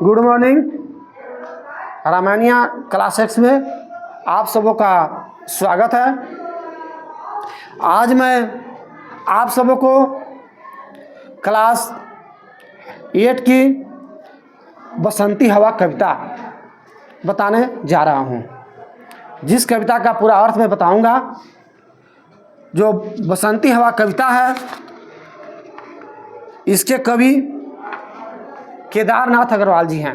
Good morning. रामायणिया class 6 में आप सबों का स्वागत है। आज मैं आप सबों को क्लास 8 की बसंती हवा कविता बताने जा रहा हूँ। जिस कविता का पूरा अर्थ मैं बताऊँगा। जो बसंती हवा कविता है, इसके कवि केदारनाथ अग्रवाल जी हैं।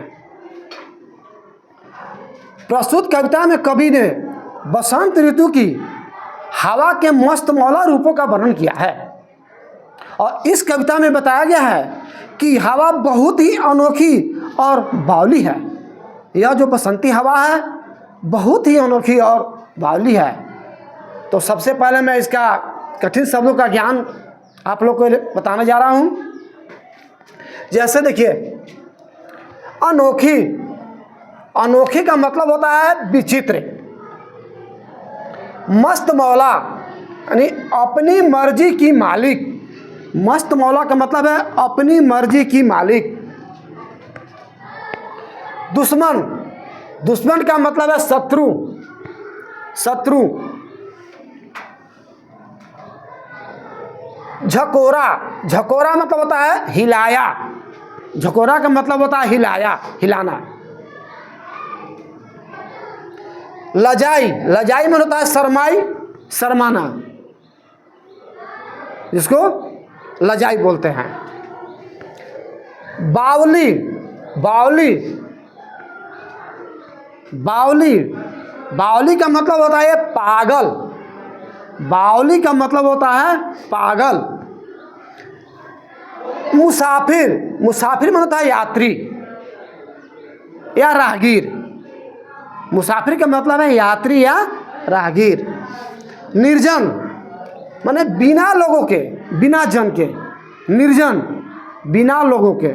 प्रस्तुत कविता में कवि ने बसंत ऋतु की हवा के मस्त मौला रूपों का वर्णन किया है और इस कविता में बताया गया है कि हवा बहुत ही अनोखी और बावली है। यह जो बसंती हवा है बहुत ही अनोखी और बावली है। तो सबसे पहले मैं इसका कठिन शब्दों का ज्ञान आप लोग को बताने जा रहा हूँ। जैसे देखिए, अनोखी, अनोखी का मतलब होता है विचित्र। मस्त मौला यानी अपनी मर्जी की मालिक। मस्त मौला का मतलब है अपनी मर्जी की मालिक। दुश्मन, दुश्मन का मतलब है शत्रु, शत्रु। झकोरा, झकोरा मतलब होता है हिलाया। झकोरा का मतलब होता है हिलाया, हिलाना। लजाई, लजाई में होता है शर्माई, शर्माना, जिसको लजाई बोलते हैं। बावली, बावली, बावली, बावली का मतलब होता है पागल। बावली का मतलब होता है पागल। मुसाफिर, मुसाफिर में होता है यात्री या राहगीर। मुसाफिर का मतलब है यात्री या राहगीर। निर्जन माने बिना लोगों के, बिना जन के। निर्जन, बिना लोगों के।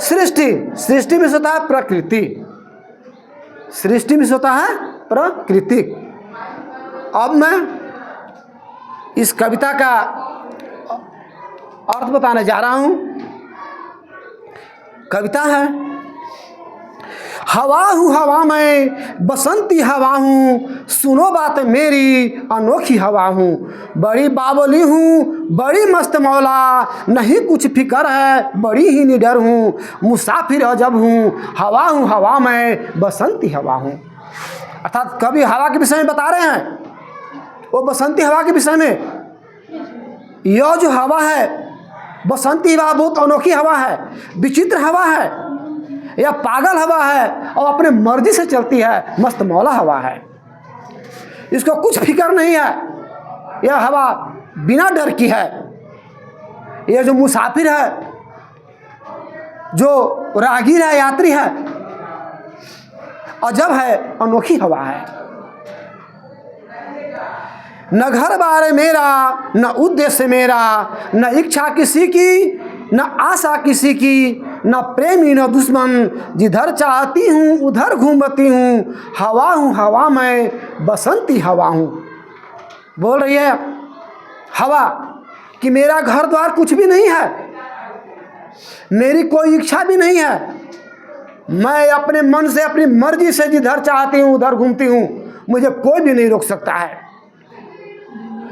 सृष्टि, सृष्टि में होता है प्रकृति। सृष्टि में होता है प्रकृति। अब मैं इस कविता का अर्थ बताने जा रहा हूं। कविता है, हवा हूँ हवा मैं, बसंती हवा हूँ, सुनो बात मेरी, अनोखी हवा हूँ। बड़ी बावली हूँ, बड़ी मस्त मौला, नहीं कुछ फिक्र है, बड़ी ही निडर हूँ। मुसाफिर अजब हूँ, हवा हूँ हवा मैं, बसंती हवा हूँ। अर्थात कवि हवा के विषय में बता रहे हैं, वो बसंती हवा के विषय में। यह जो हवा है बसंती हवा बहुत अनोखी हवा है, विचित्र हवा है, यह पागल हवा है और अपने मर्जी से चलती है। मस्त मौला हवा है, इसको कुछ फिक्र नहीं है। यह हवा बिना डर की है। यह जो मुसाफिर है, जो राहगीर है, यात्री है, अजब है, अनोखी हवा है। न घर बार मेरा, न उद्देश्य मेरा, न इच्छा किसी की, न आशा किसी की, न प्रेमी न दुश्मन, जिधर चाहती हूँ उधर घूमती हूँ। हवा हूँ हवा मैं, बसंती हवा हूँ। बोल रही है हवा कि मेरा घर द्वार कुछ भी नहीं है, मेरी कोई इच्छा भी नहीं है, मैं अपने मन से अपनी मर्जी से जिधर चाहती हूँ उधर घूमती हूँ, मुझे कोई भी नहीं रोक सकता है।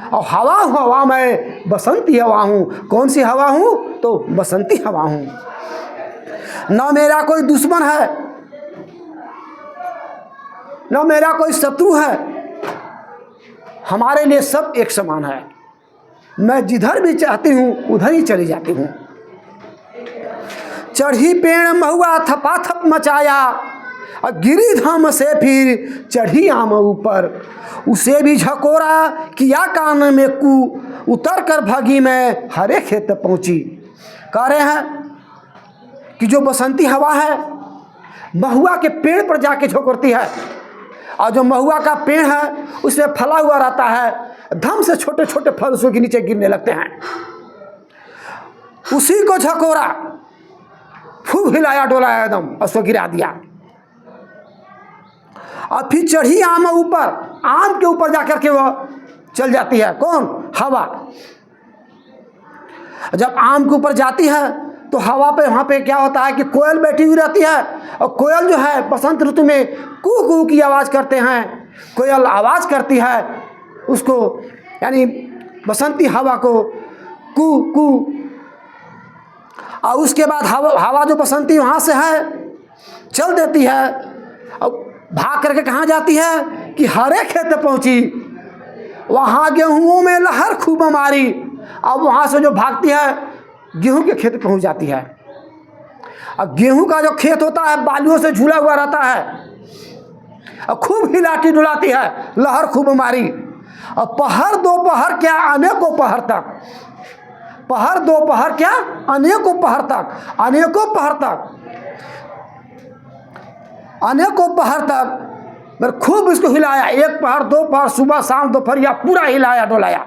और हवा हूँ हवा मैं, बसंती हवा हूँ। कौन सी हवा हूँ? तो बसंती हवा हूँ। न मेरा कोई दुश्मन है, न मेरा कोई शत्रु है, हमारे लिए सब एक समान है। मैं जिधर भी चाहती हूँ उधर ही चली जाती हूँ। चढ़ी पेड़ महुआ थपाथप मचाया, और गिरी धाम से फिर चढ़ी आम ऊपर। उसे भी झकोरा किया कान में कू, उतर कर भागी मैं हरे खेत पहुंची। कह रहे हैं कि जो बसंती हवा है महुआ के पेड़ पर जाके झोंकती है, और जो महुआ का पेड़ है उसमें फला हुआ रहता है, धम से छोटे छोटे फल उसके नीचे गिरने लगते हैं। उसी को झकोरा, खूब हिलाया डोलाया एकदम, उसको गिरा दिया। और फिर चढ़ी आम ऊपर, आम के ऊपर जाकर के वह चल जाती है। कौन? हवा। जब आम के ऊपर जाती है तो हवा पे वहाँ पे क्या होता है कि कोयल बैठी हुई रहती है, और कोयल जो है बसंत ऋतु में कू कू की आवाज़ करते हैं। कोयल आवाज़ करती है उसको, यानी बसंती हवा को कू कू। और उसके बाद हवा जो बसंती वहाँ से है चल देती है, और भाग करके कहाँ जाती है कि हरे खेत पहुँची, वहाँ गेहूँ में लहर खूब मारी। अब वहाँ से जो भागती है गेहूं के खेत पहुंच जाती है। अब गेहूं का जो खेत होता है बालियों से झूला हुआ रहता है, और खूब हिलाती डुलाती है, लहर खूब मारी। और पहर दोपहर क्या अनेकों पहर तक, पहर दोपहर क्या अनेकों पहर तक, अनेकों पहर तक, अनेकों पहर तक मैं खूब इसको हिलाया। एक पहर, दो पहर, सुबह शाम दोपहर, या पूरा हिलाया डोलाया।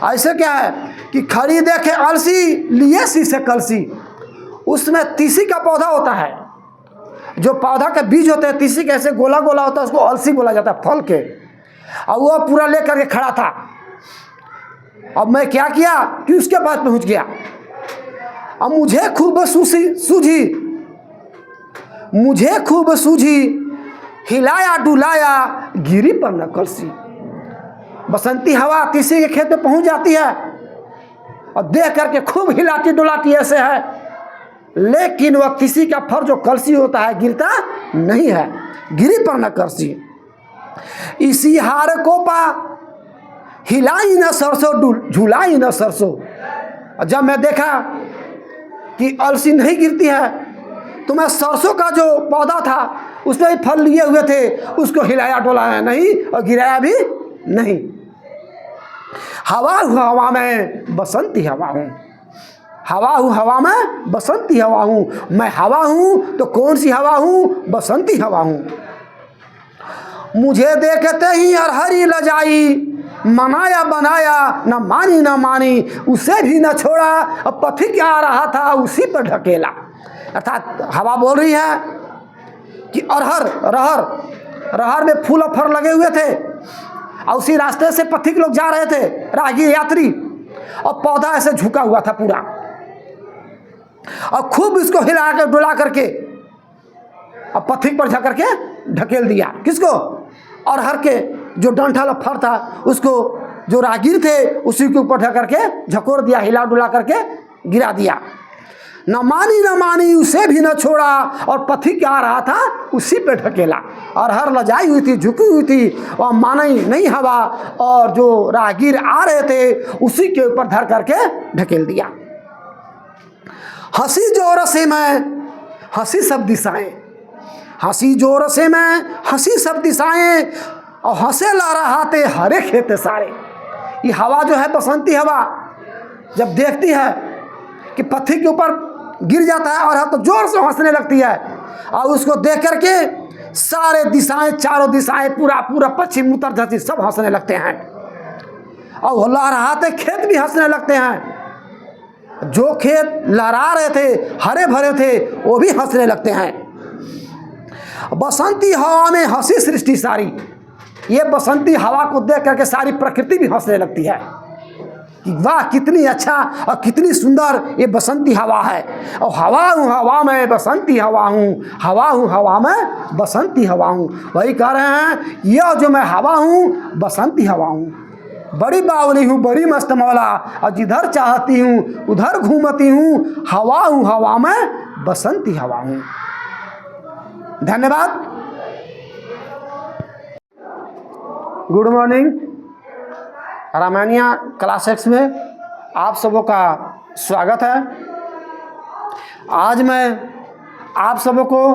ऐसे क्या है कि खड़ी देखे अलसी लिए शीशे कलसी। उसमें तीसी का पौधा होता है, जो पौधा के बीज होते हैं तीसी के ऐसे गोला गोला होता है, उसको अलसी बोला जाता है फल के। और वो पूरा लेकर के खड़ा था। अब मैं क्या किया कि उसके पास पहुंच गया। अब मुझे खूब सूझी, मुझे खूब सूझी, हिलाया डुलाया गिरी पर न कलसी। बसंती हवा तीसी के खेत में पहुंच जाती है और देख करके खूब हिलाती डुलाती ऐसे है, लेकिन वह तीसी का फर जो कलसी होता है गिरता नहीं है, गिरी पर न कलसी। इसी हार को पा हिलाई न सरसों झुलाई न सरसों। जब मैं देखा कि अलसी नहीं गिरती है, तो मैं सरसों का जो पौधा था उसमें भी फल लिए हुए थे, उसको हिलाया डुलाया नहीं और गिराया भी नहीं। हवा हूँ हवा में बसंती हवा हूँ, हवा हूँ हवा में बसंती हवा हूँ। मैं हवा हूँ तो कौन सी हवा हूँ? बसंती हवा हूँ। मुझे देखते ही अरहरी लजाई, मनाया बनाया न मानी न मानी, उसे भी न छोड़ा, अब पथिक आ रहा था उसी पर ढकेला। अर्थात हवा बोल रही है कि रहर में फूल और फर लगे हुए थे, और उसी रास्ते से पथिक लोग जा रहे थे, राहगीर यात्री, और पौधा ऐसे झुका हुआ था पूरा, और खूब इसको हिला कर डुला करके और पथिक पर झक करके ढकेल दिया। किसको? अरहर के जो डंठल और फर था उसको जो राहगीर थे उसी के ऊपर ढक करके झकोर दिया, हिला डुला करके गिरा दिया। न मानी उसे भी न छोड़ा, और पथिक आ रहा था उसी पे ढकेला। अरहर लजाई हुई थी, झुकी हुई थी, और मानी नहीं हवा, और जो राहगीर आ रहे थे उसी के ऊपर धर करके ढकेल दिया। हंसी जोर से मैं हंसी सब दिशाएं, हंसी जोर से मैं हंसी सब दिशाएं, और हंसे ला रहा थे हरे खेत सारे। ये हवा जो है बसंती हवा जब देखती है कि पथिक के ऊपर गिर जाता है और तो जोर से हंसने लगती है, और उसको देख करके सारे दिशाएं, चारों दिशाएं, पूरा पश्चिम उत्तर दक्षिण सब हंसने लगते हैं, और वो लहराते खेत भी हंसने लगते हैं। जो खेत लहरा रहे थे, हरे भरे थे, वो भी हंसने लगते हैं। बसंती हवा में हंसी सृष्टि सारी। ये बसंती हवा को देख करके सारी प्रकृति भी हंसने लगती है कि वाह कितनी अच्छा और कितनी सुंदर ये बसंती हवा है। और हवा हूँ हवा में बसंती हवा हूँ, हवा हूँ हवा में बसंती हवा हूँ। वही कह रहे हैं, यह जो मैं हवा हूँ बसंती हवा हूँ, बड़ी बावली हूँ, बड़ी मस्त मौला, और जिधर चाहती हूँ उधर घूमती हूँ, हवा हूँ हवा में बसंती हवा हूँ। धन्यवाद। Good morning. रामायणिया क्लास 6 में आप सबों का स्वागत है। आज मैं आप सबों को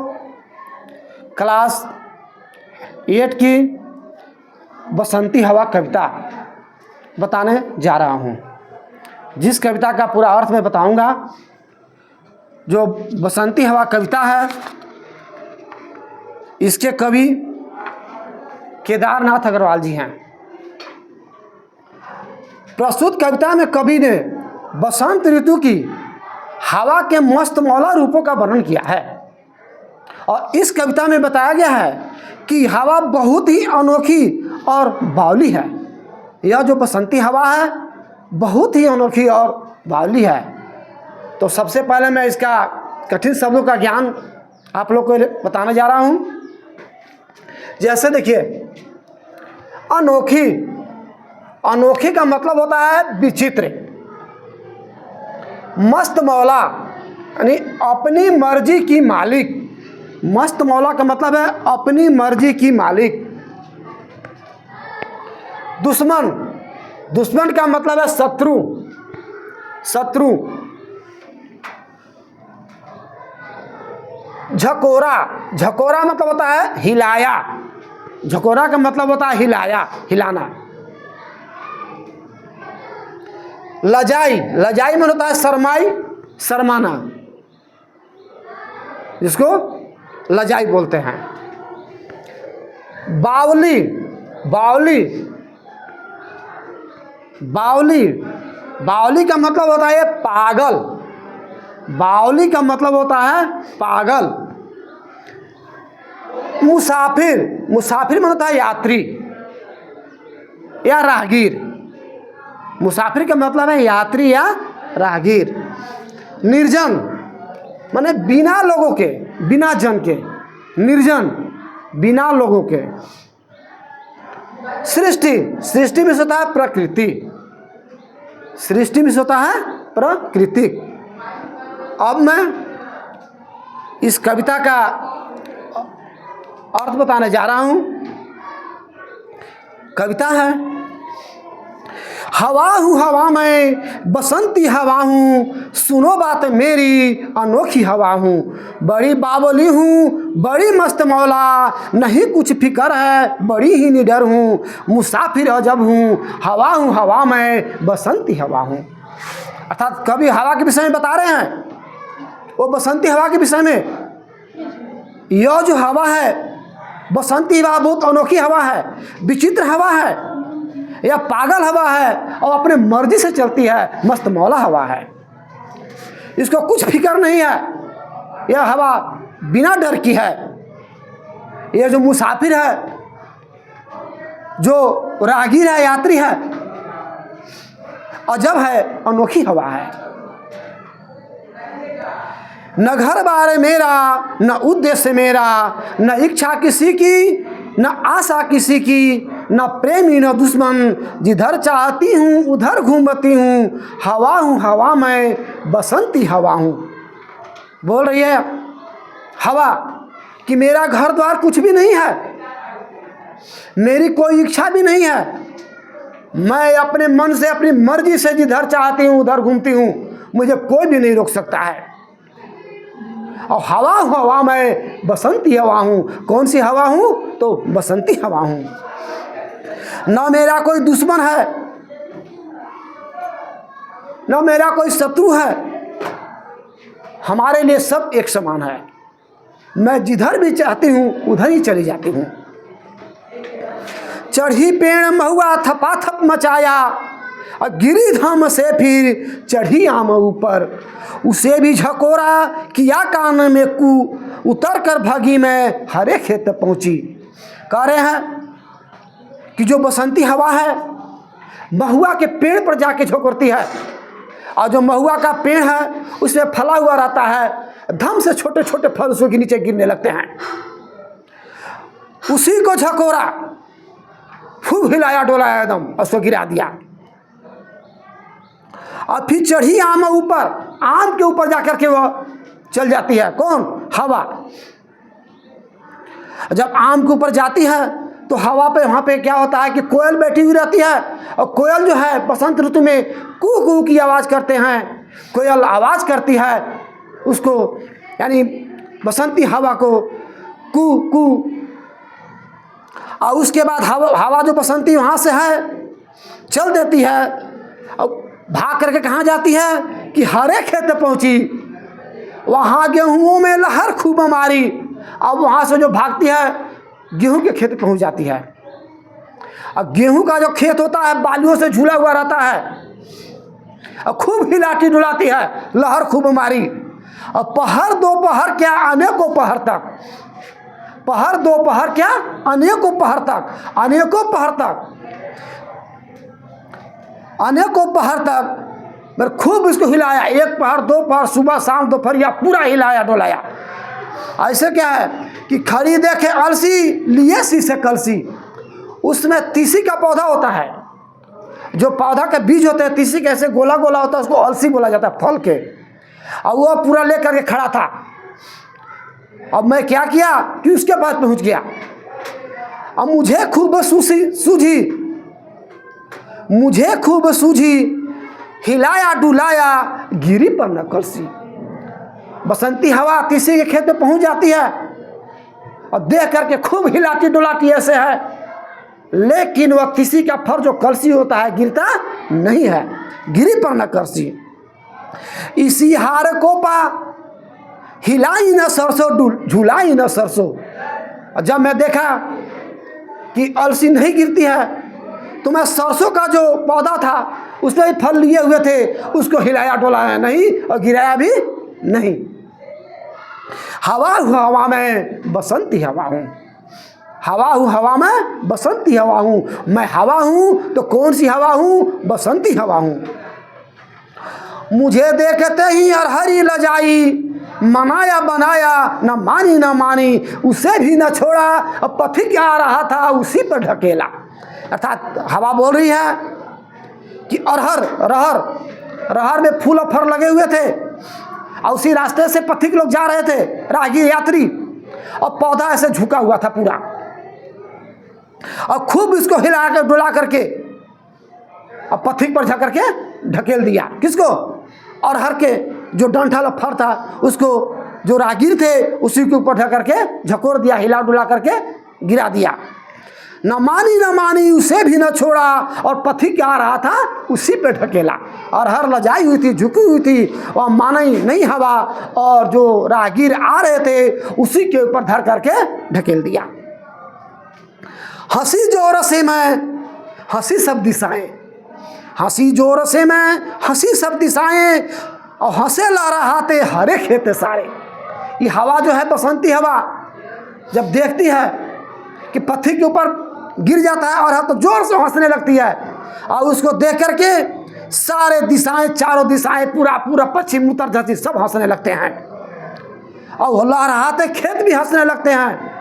क्लास 8 की बसंती हवा कविता बताने जा रहा हूँ, जिस कविता का पूरा अर्थ मैं बताऊँगा। जो बसंती हवा कविता है, इसके कवि केदारनाथ अग्रवाल जी हैं। प्रस्तुत कविता में कवि ने बसंत ऋतु की हवा के मस्त मौला रूपों का वर्णन किया है, और इस कविता में बताया गया है कि हवा बहुत ही अनोखी और बावली है। यह जो बसंती हवा है बहुत ही अनोखी और बावली है। तो सबसे पहले मैं इसका कठिन शब्दों का ज्ञान आप लोग को बताने जा रहा हूँ। जैसे देखिए, अनोखी, अनोखी का मतलब होता है विचित्र। मस्त मौला यानी अपनी मर्जी की मालिक। मस्त मौला का मतलब है अपनी मर्जी की मालिक। दुश्मन, दुश्मन का मतलब है शत्रु, शत्रु। झकोरा, झकोरा मतलब होता है हिलाया। झकोरा का मतलब होता है हिलाया, हिलाना। लजाई, लजाई में होता है शर्माई, शर्माना, जिसको लजाई बोलते हैं। बावली, बावली, बावली, बावली का मतलब होता है पागल। बावली का मतलब होता है पागल। मुसाफिर, मुसाफिर में होता है यात्री या राहगीर। मुसाफिर का मतलब है यात्री या राहगीर। निर्जन माने बिना लोगों के, बिना जन के, निर्जन, बिना लोगों के। सृष्टि, सृष्टि में होता है प्रकृति, सृष्टि में होता है प्राकृतिक। अब मैं इस कविता का अर्थ बताने जा रहा हूं। कविता है, हवा हूँ हवा में, बसंती हवा हूँ, सुनो बात मेरी अनोखी हवा हूँ। बड़ी बावली हूँ, बड़ी मस्त मौला, नहीं कुछ फिक्र है, बड़ी ही निडर हूँ। मुसाफिर अजब हूँ, हवा हूँ हवा में, बसंती हवा हूँ। अर्थात कवि हवा के विषय में बता रहे हैं, वो बसंती हवा के विषय में। यह जो हवा है बसंती हवा बहुत अनोखी हवा है, विचित्र हवा है, यह पागल हवा है और अपने मर्जी से चलती है, मस्त मौला हवा है। इसको कुछ फिक्र नहीं है, यह हवा बिना डर की है। यह जो मुसाफिर है, जो राहगीर है, यात्री है, अजब है, अनोखी हवा है। न घर बार मेरा, न उद्देश्य मेरा, न इच्छा किसी की, न आशा किसी की, न प्रेमी न दुश्मन, जिधर चाहती हूँ उधर घूमती हूँ। हवा हूँ हवा मैं, बसंती हवा हूँ। बोल रही है हवा कि मेरा घर द्वार कुछ भी नहीं है, मेरी कोई इच्छा भी नहीं है, मैं अपने मन से अपनी मर्जी से जिधर चाहती हूँ उधर घूमती हूँ, मुझे कोई भी नहीं रोक सकता है। और हवा हवा मैं, बसंती हवा हूँ। कौन सी हवा हूँ? तो बसंती हवा हूँ। न मेरा कोई दुश्मन है, न मेरा कोई शत्रु है, हमारे लिए सब एक समान है। मैं जिधर भी चाहती हूँ उधर ही चली जाती हूँ। चढ़ी पेड़ महुआ थपाथप मचाया, और गिरी धाम से फिर चढ़ी आम ऊपर। उसे भी झकोरा किया कान में कू, उतर कर भागी मैं हरे खेत पहुंची। कह रहे हैं कि जो बसंती हवा है महुआ के पेड़ पर जाके झोंकती है, और जो महुआ का पेड़ है उसमें फला हुआ रहता है, धम से छोटे छोटे फल उसके नीचे गिरने लगते हैं। उसी को झकोरा, खूब हिलाया डोलाया एकदम, उसको गिरा दिया। और फिर चढ़ी आम ऊपर, आम के ऊपर जाकर के वह चल जाती है। कौन? हवा। जब आम के ऊपर जाती है तो हवा पे, वहाँ पे क्या होता है कि कोयल बैठी हुई रहती है, और कोयल जो है बसंत ऋतु में कू कू की आवाज़ करते हैं। कोयल आवाज़ करती है उसको, यानी बसंती हवा को, कू कू। और उसके बाद हवा जो बसंती वहाँ से है चल देती है, और भाग करके कहाँ जाती है कि हरे खेत पहुँची। वहाँ गेहूँ में लहर खूब मारी, अब वहाँ से जो भागती है गेहूं के खेत पहुँच जाती है। और गेहूं का जो खेत होता है बालुओं से झूला हुआ रहता है, और खूब हिलाती डुलाती है, लहर खूब मारी। और पहर दोपहर क्या अनेकों पहर तक, पहर दोपहर क्या अनेकों पहर तक, अनेकों पहर तक, अनेकों पहर तक मैं खूब इसको हिलाया, एक पहर, दो पहर, सुबह शाम दोपहर, या पूरा हिलाया डोलाया। ऐसे क्या है कि खड़ी देखे अलसी, लिए शीशे कलसी। उसमें तीसी का पौधा होता है, जो पौधा के बीज होते हैं तीसी के, ऐसे गोला गोला होता है, उसको अलसी बोला जाता है, फल के। और वो पूरा लेकर के खड़ा था। अब मैं क्या किया कि उसके पास पहुंच गया। अब मुझे खूब सूझी, मुझे खूब सूझी, हिलाया डुलाया, गिरी पर न कलसी। बसंती हवा तीसी के खेत में पहुंच जाती है और देख करके खूब हिलाती डुलाती ऐसे है, लेकिन वह तीसी का फल जो कलसी होता है गिरता नहीं है, गिरी पर न कलसी। इसी हार को पा हिलाई न सरसों, झुलाई न सरसों। जब मैं देखा कि अलसी नहीं गिरती है, तो मैं सरसों का जो पौधा था उसमें भी फल लिए हुए थे, उसको हिलाया डोलाया नहीं और गिराया भी नहीं। हवा हूँ हवा में बसंती हवा हूँ, हवा हूँ हवा में बसंती हवा हूँ। मैं हवा हूँ तो कौन सी हवा हूँ? बसंती हवा हूँ। मुझे देखते ही अरहरी लजाई, मनाया बनाया न मानी न मानी, उसे भी न छोड़ा, अब पथिक आ रहा था उसी पर ढकेला। अर्थात हवा बोल रही है कि रहर में फूल और फर लगे हुए थे और उसी रास्ते से पथिक लोग जा रहे थे, राहगीर यात्री, और पौधा ऐसे झुका हुआ था पूरा, और खूब इसको हिला कर डुला करके और पथिक पर जा करके ढकेल दिया। किसको? अरहर के जो डंठल फर था उसको, जो राहगीर थे उसी के ऊपर ढक करके झकोर दिया, हिला डुला करके गिरा दिया। न मानी उसे भी न छोड़ा, और पथिक आ रहा था उसी पे ढकेला। अरहर लजाई हुई थी, झुकी हुई थी, और मानी नहीं हवा, और जो राहगीर आ रहे थे उसी के ऊपर धर करके ढकेल दिया। हंसी जोर से मैं हंसी सब दिशाएं, हंसी जोर से मैं हंसी सब दिशाएं, और हंसे ला रहा थे हरे खेत सारे। ये हवा जो है बसंती हवा, जब देखती है कि पथिक के ऊपर गिर जाता है और तो जोर से हंसने लगती है, और उसको देख करके सारे दिशाएं, चारों दिशाएं, पूरा पश्चिम उत्तर दक्षिण सब हंसने लगते हैं, और लहराते खेत भी हंसने लगते हैं।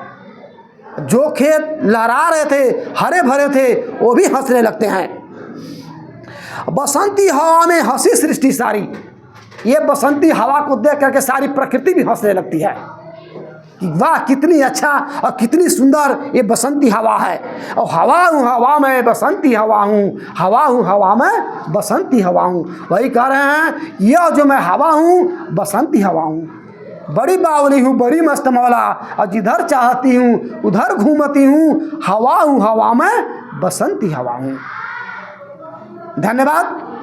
जो खेत लहरा रहे थे, हरे भरे थे, वो भी हंसने लगते हैं। बसंती हवा में हंसी सृष्टि सारी, ये बसंती हवा को देख करके सारी प्रकृति भी हंसने लगती है कि वाह कितनी अच्छा और कितनी सुंदर ये बसंती हवा है। और हवा हूँ हवा में बसंती हवा हूँ, हवा हूँ हवा में बसंती हवा हूँ। वही कह रहे हैं, यह जो मैं हवा हूँ बसंती हवा हूँ, बड़ी बावली हूँ, बड़ी मस्त मौला, और जिधर चाहती हूँ उधर घूमती हूँ, हवा हूँ हवा में बसंती हवा हूँ। धन्यवाद।